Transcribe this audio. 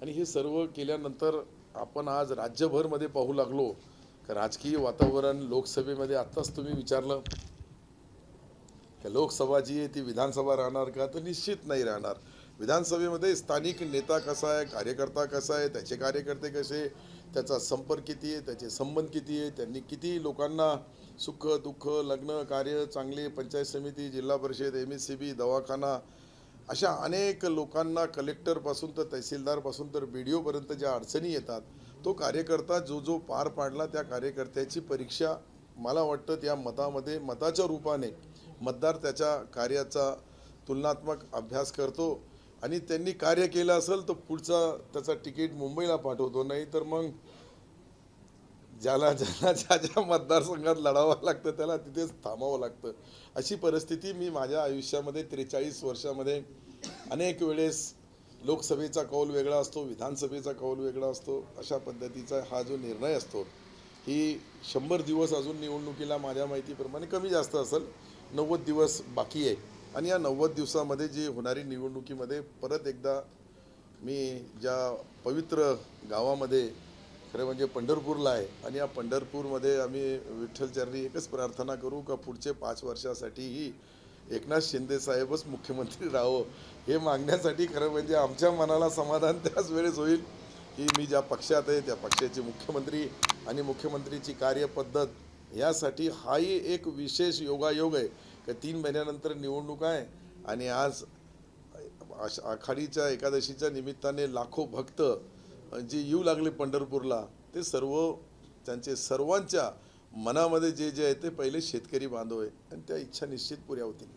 आणि हे सर्व केल्यानंतर आपण आज राज्यभरमध्ये पाहू लागलो की राजकीय वातावरण लोकसभेमध्ये आत्ताच तुम्ही विचारलं की लोकसभा जी आहे ती विधानसभा राहणार का, तर निश्चित नाही राहणार. विधानसभेमध्ये स्थानिक नेता कसा आहे, कार्यकर्ता कसा आहे, त्याचे कार्यकर्ते कसे, त्याचा संपर्क किती आहे, त्याचे संबंध किती आहे, त्यांनी किती लोकांना सुख दुःख लग्न कार्य चांगले पंचायत समिती जिल्हा परिषद MSCB दवाखाना अशा अनेक लोकांना कलेक्टरपासून तर तहसीलदारपासून तर BDO पर्यंत ज्या अडचणी येतात, तो कार्यकर्ता जो जो पार पाडला त्या कार्यकर्त्याची परीक्षा मला वाटतं त्या मताच्या रूपाने मतदार त्याच्या कार्याचा तुलनात्मक अभ्यास करतो आणि त्यांनी कार्य केलं असेल तर पुढचा त्याचा तिकीट मुंबईला पाठवतो, नाही तर मग ज्याला ज्याला ज्या ज्या मतदारसंघात लढावं लागतं त्याला तिथेच थांबावं लागतं. अशी परिस्थिती मी माझ्या आयुष्यामध्ये 43 वर्षामध्ये अनेक वेळेस लोकसभेचा कौल वेगळा असतो, विधानसभेचा कौल वेगळा असतो. अशा पद्धतीचा हा जो निर्णय असतो ही 100 दिवस अजून निवडणुकीला माझ्या माहितीप्रमाणे कमी जास्त असेल, 90 दिवस बाकी आहे. आणि या 90 दिवसामध्ये जी होणारी निवडणुकीमध्ये परत एकदा मी ज्या पवित्र गावामध्ये खरं म्हणजे पंढरपूरला आहे आणि या पंढरपूरमध्ये आम्ही विठ्ठलचरणी एकच प्रार्थना करू का पुढचे 5 वर्षासाठीही एकनाथ शिंदे साहेबच मुख्यमंत्री राहावं, हे मागण्यासाठी खरं म्हणजे आमच्या मनाला समाधान त्याच वेळेस होईल की मी ज्या पक्षात आहे त्या पक्षाचे मुख्यमंत्री आणि मुख्यमंत्रीची कार्यपद्धत यासाठी हाही एक विशेष योगायोग आहे की 3 महिन्यानंतर निवडणूक आहे आणि आज आषाढीच्या एकादशीच्या निमित्ताने लाखो भक्त जे येऊ लागले पंढरपूरला, ते सर्व त्यांचे सर्वांच्या मनामध्ये जे जे आहे ते पहिले शेतकरी बांधव आहे आणि त्या इच्छा निश्चित पुऱ्या होतील.